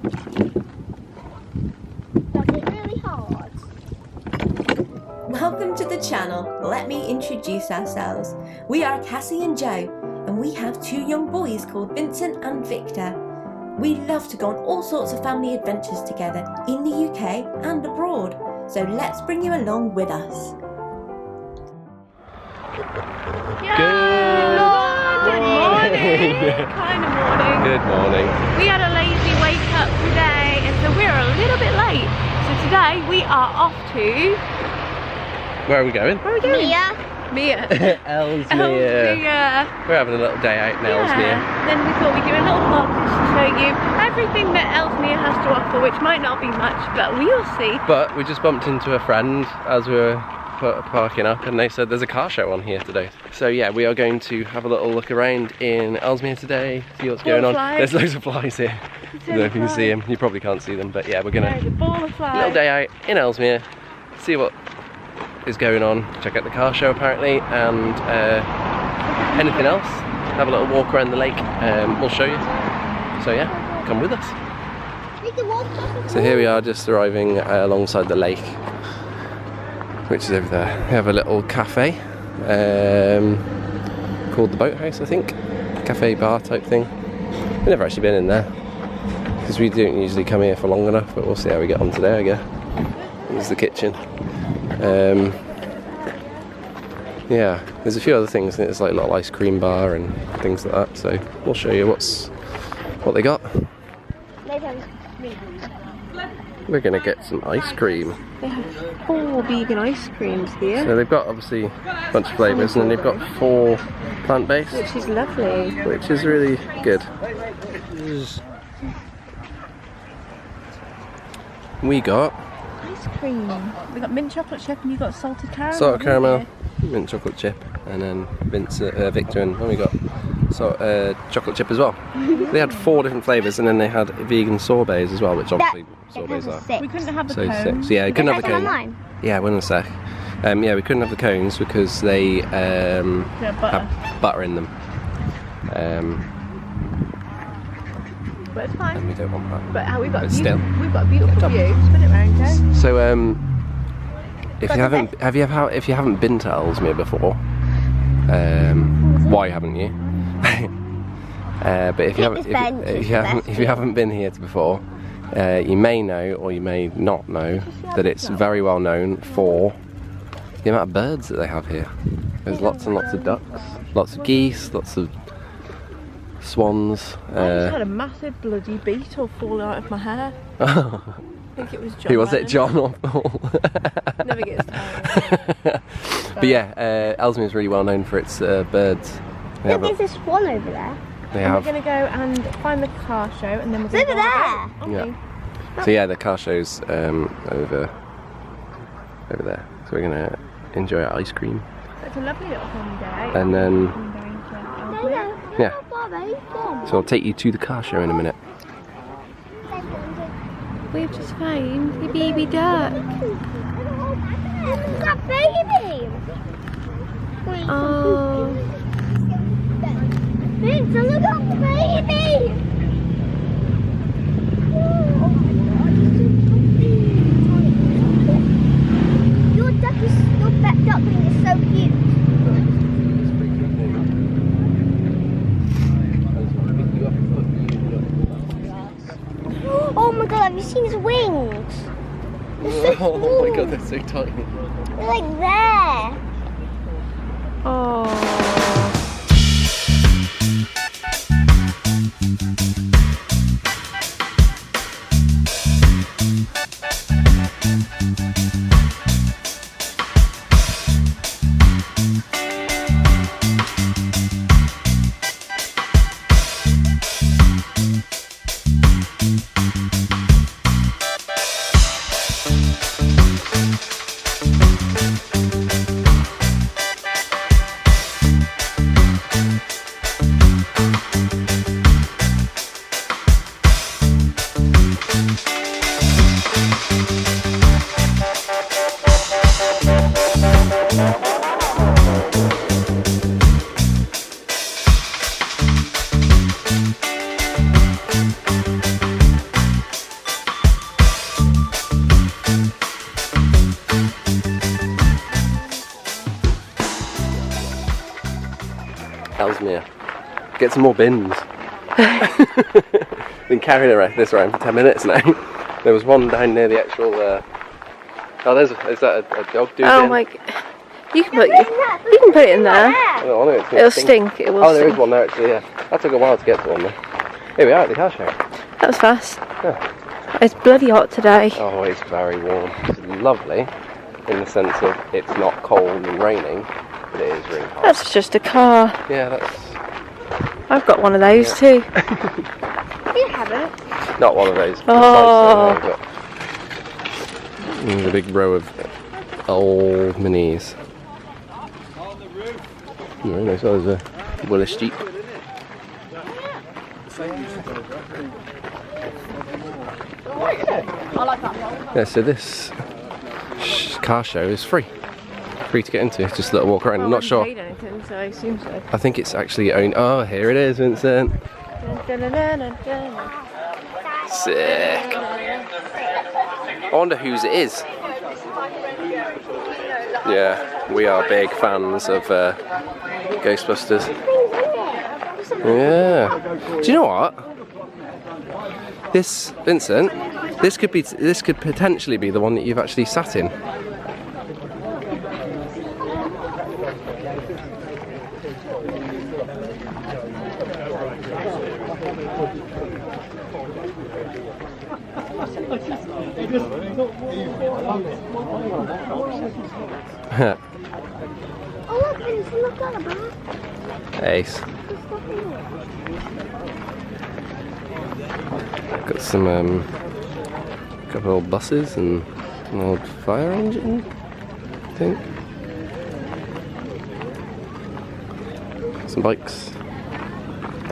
That's it really hard. Welcome to the channel. Let me introduce ourselves. We are Cassie and Joe, and we have two young boys called Vincent and Victor. We love to go on all sorts of family adventures together in the UK and abroad, so let's bring you along with us. Good morning. Kind of morning. Good morning. We had a lazy wake up today, and so we're a little bit late. So today we are off to... Where are we going? Where are we going? Mia. Ellesmere. We're having a little day out in Ellesmere. Then we thought we'd do a little vlog just to show you everything that Ellesmere has to offer, which might not be much, but we'll see. But we just bumped into a friend as we were parking up, and they said there's a car show on here today. So yeah, we are going to have a little look around in Ellesmere today, see what's going on. There's loads of flies here. I don't know if you can see them. You probably can't see them, but yeah, we're gonna little day out in Ellesmere, see what is going on, check out the car show apparently, and anything else. Have a little walk around the lake. We'll show you. So yeah, come with us. So here we are, just arriving alongside the lake, which is over there. We have a little cafe called the Boathouse, I think. Cafe bar type thing. We've never actually been in there because we don't usually come here for long enough, but we'll see how we get on today, I guess. This is the kitchen. Yeah, there's a few other things. There's like a little ice cream bar and things like that, so we'll show you what they got. We're gonna get some ice cream. They have 4 vegan ice creams here. So they've got obviously a bunch of flavours, and then they've got 4 plant-based, which is lovely. Which is really good. We got ice cream. We got mint chocolate chip, and you got salted caramel. Salted caramel, mint chocolate chip, and then Victor and we got chocolate chip as well. They had 4 different flavours, and then they had vegan sorbets as well, which obviously sorbets are. We couldn't have the cones. 6. Yeah, we couldn't have the cones. Yeah, one in a sec. Yeah, we couldn't have the cones because they have butter in them. But it's fine. And we don't want that. But we've got we've got a beautiful view. Spin it round, Joe. So if you haven't been to Ellesmere before, why haven't you? But if you haven't been here before, you may know or you may not know that it's very well known for the amount of birds that they have here. There's lots and lots of ducks, lots of geese, lots of swans. I just had a massive bloody beetle fall out of my hair. I think it was John. Who was it, John or Paul? Never gets tired. But yeah, Ellesmere is really well known for its birds. There's a swan over there. We're going to go and find the car show, and then we're going to go there. Okay. Yeah. So yeah, the car show's over there. So we're going to enjoy our ice cream. It's a lovely little fun day. And then Yeah. So I'll take you to the car show in a minute. We've just found the baby duck. That baby! Oh. Vince, look at the baby! Your duckling is so cute. Oh my god, have you seen his wings? They're so Oh my god, they're so tiny. They're like there. Oh. Get some more bins. Been carrying this around for 10 minutes now. There was one down near the actual. Oh, is that a dog do? Oh my! You can put it in there. I don't want it. It'll stink. It will. Oh, there is one there actually. Yeah, that took a while to get to one there. Here we are at the car show. That was fast. Yeah. It's bloody hot today. Oh, it's very warm. It's lovely in the sense of it's not cold and raining, but it is really hot. That's just a car. Yeah, that's. I've got one of those too. You haven't. Not one of those. Oh. There's a big row of old minis. Very nice. Oh, there's a Willis Jeep. Yeah, so this car show is free to get into. It's just a little walk around. I'm not sure. Paid anything, so I assume so. I think it's actually owned. Oh, here it is, Vincent. Sick. I wonder whose it is. Yeah, we are big fans of Ghostbusters. Yeah. Do you know what? This, Vincent, this could potentially be the one that you've actually sat in. Oh look, Vincent, look at the back. Ace. Got some couple old buses and an old fire engine, I think. Some bikes.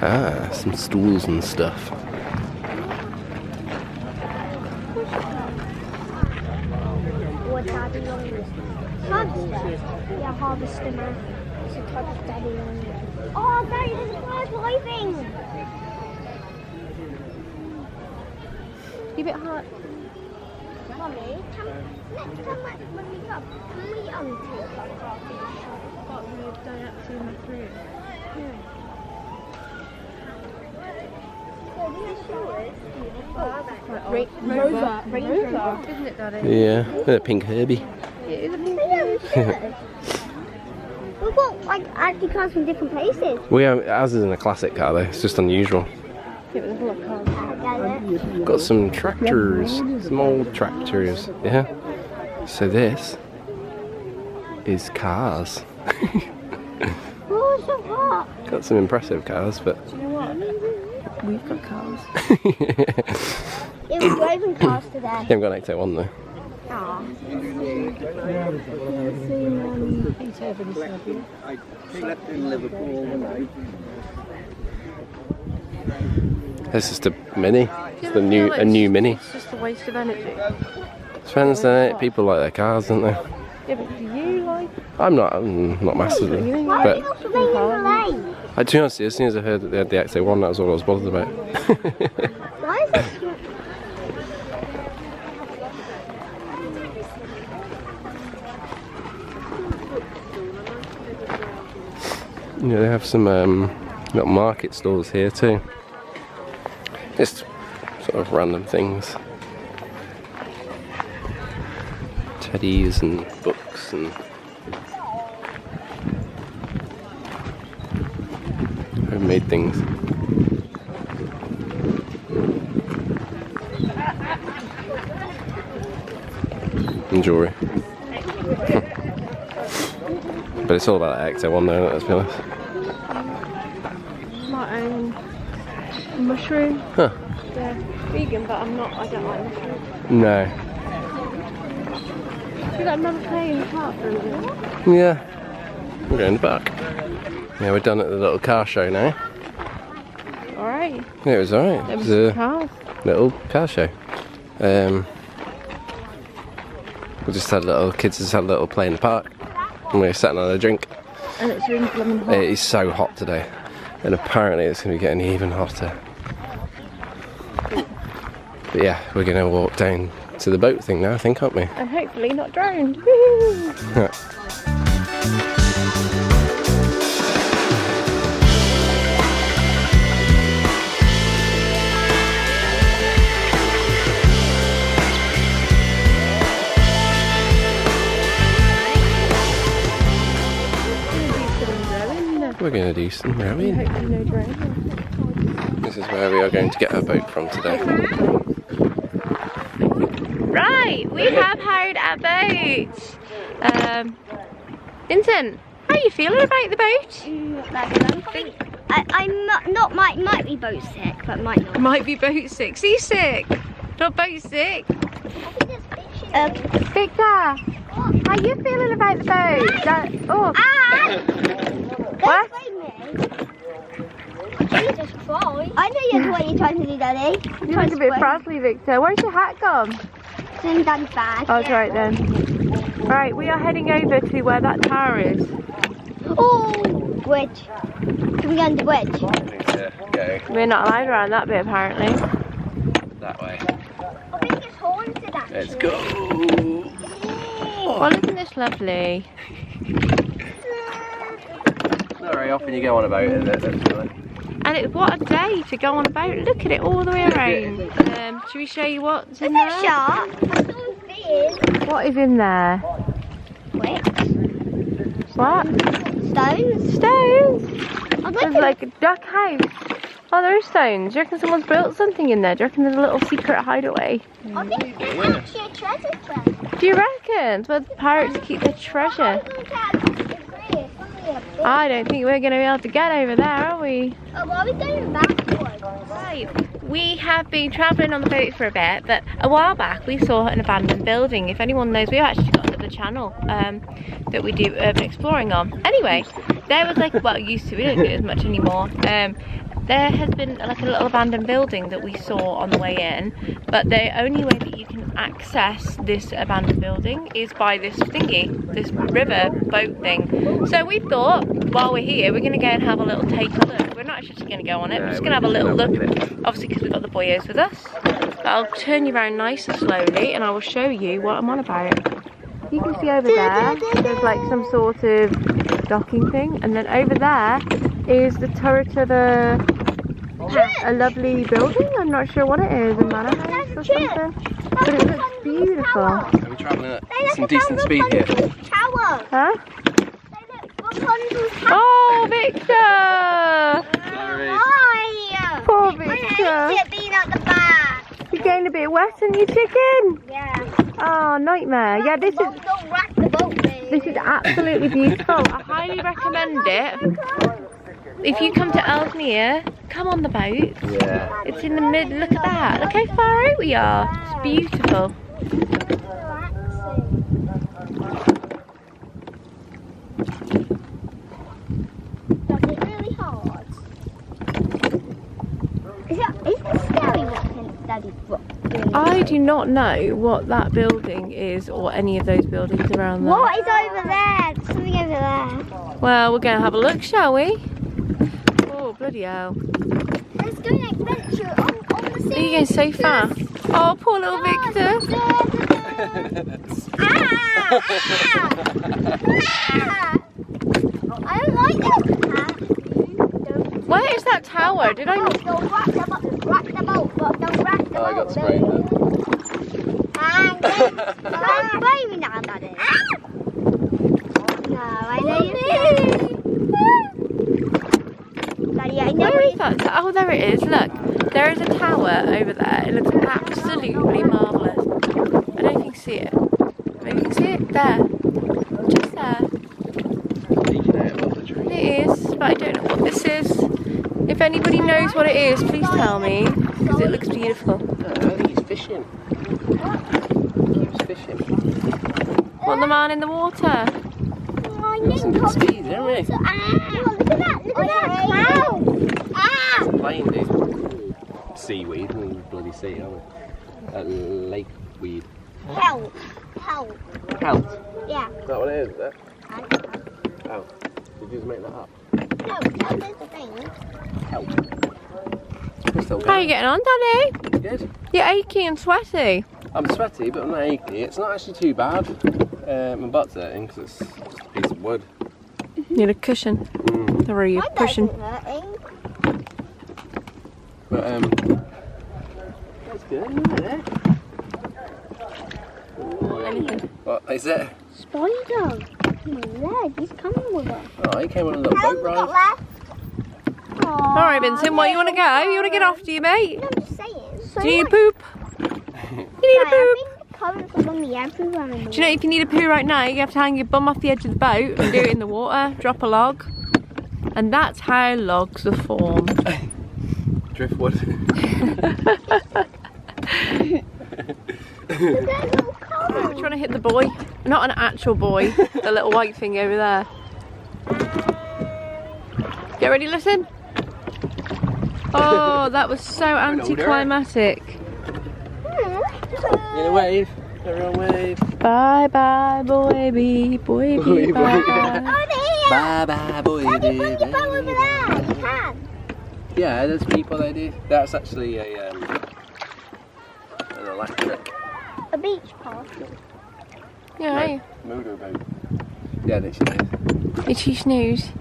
Ah, some stools and stuff. What daddy longest? Harvester. Yeah, harvester man. It's a type of daddy longest. Oh, daddy, there's a bird driving. Keep it hot. Mummy, next time when we go, can we take like Rover, isn't it, Daddy? Yeah, a pink Herbie. It is a pink We've got like actually cars from different places. Ours isn't a classic car though, it's just unusual. Yeah, but there's a lot of cars. Got some tractors, some old tractors, yeah. So this is cars. Oh, so hot. Got some impressive cars, but Do you know what? We've got cars. Yeah, we're driving cars today. you haven't got an 801 though. Aw. I slept in Liverpool tonight. This is the Mini. It's a new Mini. It's just a waste of energy. Depends on it. People like their cars, don't they? Yeah, but do you like? I'm not massively, Why but are you raining in the lane? to be honest, as soon as I heard that they had the X01, that was all I was bothered about. Why is this? You know, they have some little market stalls here too. Just sort of random things. Teddies and books and homemade things. And jewellery. But it's all about that X01 though, let's be honest. My own mushroom. Huh. Yeah, vegan, but I don't like mushrooms. No. I feel like I'm never playing in the park for a minute. Yeah. We're going back. Yeah, we're done at the little car show now. Alright. Yeah, it was alright. It was a cars. little car show. We just had kids just had a little play in the park. And we were sitting on a drink. And it's really blooming hot. It is so hot today. And apparently it's going to be getting even hotter. But yeah, we're going to walk down to the boat thing now, I think, aren't we? And hopefully not drowned. Woo! be in a decent rowing. Hopefully no drain. This is where we are going to get our boat from today. Right, we have hired our boat. Vincent, how are you feeling about the boat? Might be boat sick, but might not. Might be boat sick. Seasick. Not boat sick. Victor, how are you feeling about the boat? What? Jesus Christ. I know what you're trying to do, Daddy. You look a bit frazzly, Victor. Where's your hat gone? It's in Daddy's bag. Oh, that's right then. Right, we are heading over to where that tower is. Oh, bridge. Can we go on the bridge? Go We're not allowed around that bit apparently. that way. I think it's haunted actually. Let's go. Oh, look at this lovely. Not very often you go on a boat, is it? Definitely. And what a day to go on a boat. Look at it all the way around. Should we show you what's in there? Shark. I saw a fin. What is in there? Wait. What? Stones. Stones? I'm There's like a duck house. Oh, there are stones. Do you reckon someone's built something in there? Do you reckon there's a little secret hideaway? I think it's actually a treasure chest. Do you reckon? It's where the pirates keep their treasure. I don't think we're going to be able to get over there, are we? Oh, well, we're going backwards. Right. We have been travelling on the boat for a bit, but a while back we saw an abandoned building. If anyone knows, we've actually got another channel that we do urban exploring on. Anyway, there was like, well, used to, we don't do it as much anymore. There has been like a little abandoned building that we saw on the way in, but the only way that you can access this abandoned building is by this thingy, this river boat thing. So we thought, while we're here, we're going to go and have a little take a look. We're not actually going to go on it, we're just going to have a little look, obviously because we've got the boyos with us. But I'll turn you around nice and slowly and I will show you what I'm on about. You can see over there, there's like some sort of docking thing, and then over there is the turret of a lovely building. I'm not sure what it is, a manor house or something, but it looks beautiful. Are we travelling at some decent speed here? Tower. Huh? Rapunzel's tower. Oh, Victor! Sorry. Why? Poor I Victor. hate it being at the back. You're getting a bit wet, aren't you, chicken? Yeah. Oh, nightmare. Yeah, this Mom, don't wreck the boat, babe. is absolutely beautiful. I highly recommend it. If you come to Ellesmere, come on the boat. Yeah. It's in the mid. Look at that. Look how far out we are. It's beautiful. Does it really hard? Is it scary walking Daddy's book? I do not know what that building is or any of those buildings around there. What is over there? There's something over there. Well, we're going to have a look, shall we? Oh, bloody hell. Let's do an adventure on the sea. Are you going so fast? Oh, poor little Victor. I don't like this. Where is that tower? Did I not? Don't rock the boat, but don't rock the boat. Oh, I got sprayed then. Don't spray me now, Daddy. No, I know you. Daddy, I know Where is that? Oh, there it is. Look, there is a tower over there. It looks absolutely marvellous. I don't know if you can see it. Maybe you can see it there. Just there. It is, but I don't know what this is. If anybody knows what it is, please tell me, because it looks beautiful. I think he's fishing. He keeps fishing. Want the man in the water? Some good speed, don't we? Look at that! Look at that! It's a plane, dude. Seaweed, bloody sea, aren't we? Lake weed. Help! Pelt. Yeah. Is that what it is, is it? Oh. Did you just make that up? No, there's the thing. How are you getting on, Daddy? Good. You're achy and sweaty. I'm sweaty, but I'm not achy. It's not actually too bad. My butt's hurting because it's just a piece of wood. You need a cushion. Where are you pushing? But that's good, isn't it? What is it? Spider! My leg, he's coming with us. Oh, he came on a little boat ride. Alright, Vincent, what, you want to go? You want to get off, do you, mate? I'm just saying. So Do you need a poop? You need a poop? Do Do you know if you need a poo right now, you have to hang your bum off the edge of the boat and do it in the water, drop a log. And that's how logs are formed. Driftwood. Do you want to hit the buoy? Not an actual buoy, the little white thing over there. Get ready, listen. Oh, that was so anticlimactic. Get a wave. Everyone wave. Bye bye, boy bee, bye bye. Bye bye, boy. Daddy, bring your boat over there. You can. Yeah, there's people that do. That's actually a an electric. A beach party. Yeah, Motor boat. Yeah, this is. itchy snooze.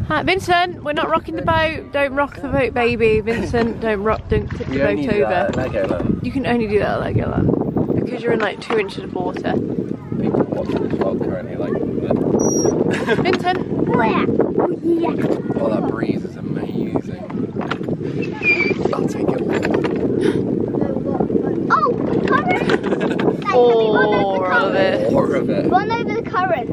Hi, Vincent, we're not rocking the boat. Don't rock the boat, baby. Vincent, don't tip the boat over. You can only do that at Legoland because you're in like 2 inches of water. People watching this vlog currently like. Vincent, Where? Oh, yeah. Oh, that breeze is amazing. I'll take it. Oh, current! More of it. More of it. Run over the current.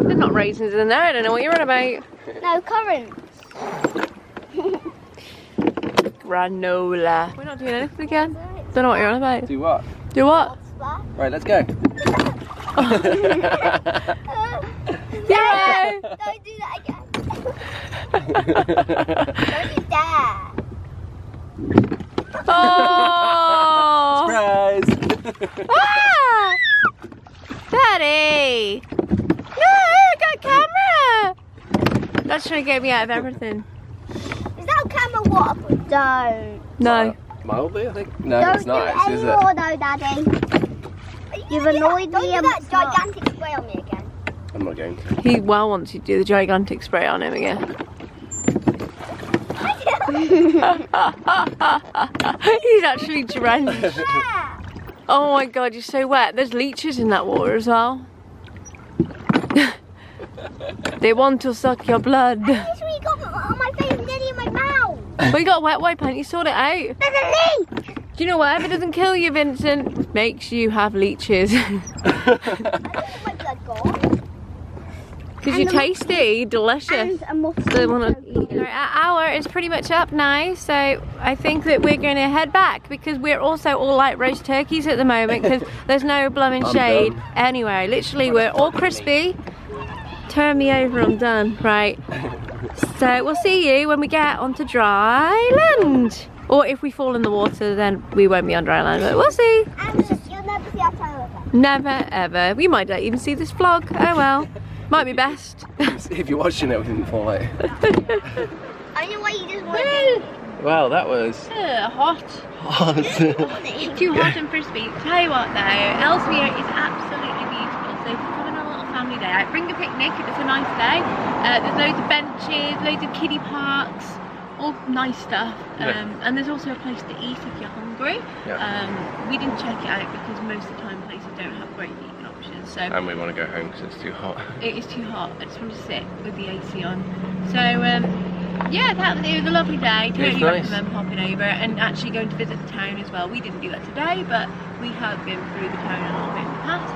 There's not raisins in there. I don't know what you're on about. No, current. Granola. We're not doing anything again. Don't know what you're on about. Do what? Do what? Right, let's go. Yeah. Don't do that again. Don't do that. Oh! Surprise! Ah! Daddy! No, I got camera! That's trying to get me out of everything. Is that camera waterproof? Don't. No. Mildly, I think. No, Don't it's not do actually, it is anymore it? though, Daddy. You've annoyed me. Don't do that gigantic spray on me again. I'm not going to. He well wants you to do the gigantic spray on him again. He's actually drenched. Yeah. Oh my god, you're so wet. There's leeches in that water as well. They want to suck your blood. That's what you got on my face and nearly in my mouth. We got a wet wipe, haven't you? Sort it out. There's a leak. Do you know what? If it doesn't kill you, Vincent, makes you have leeches. I don't want my blood gone. Because you're tasty, delicious. And a mustard. So they want to eat. Our hour is pretty much up now, so I think that we're going to head back because we're also all like roast turkeys at the moment because there's no blooming shade anywhere. Literally, we're all crispy. Turn me over, I'm done. Right. So we'll see you when we get onto dry land. Or if we fall in the water, then we won't be on dry land, but we'll see. And you'll never see our channel again. Never ever. We might not even see this vlog. Oh well. Might be best. If you're watching it, we didn't fall out. I know why you just want to. Well, that was Hot. hot. Too hot and crispy. Tell you what though, Ellesmere is absolutely beautiful. So if you're coming on a little family day out, bring a picnic if it's a nice day. There's loads of benches, loads of kiddie parks, all nice stuff. And there's also a place to eat if you're hungry. We didn't check it out because most of the time places don't have great eating options. So And we want to go home because it's too hot. it is too hot. I just want to sit with the AC on. So yeah, it was a lovely day. Totally recommend popping over and actually going to visit the town as well. We didn't do that today, but we have been through the town a little bit in the past.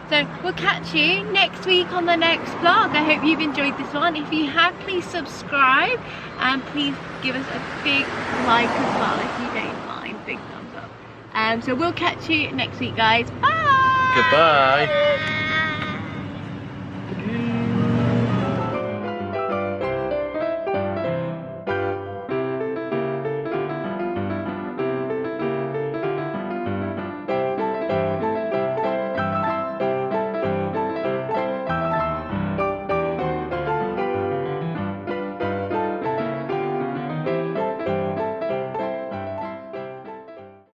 So we'll catch you next week on the next vlog. I hope you've enjoyed this one. If you have, please subscribe and please give us a big like as well if you don't mind. Big thumbs up. So we'll catch you next week, guys. Bye. Goodbye.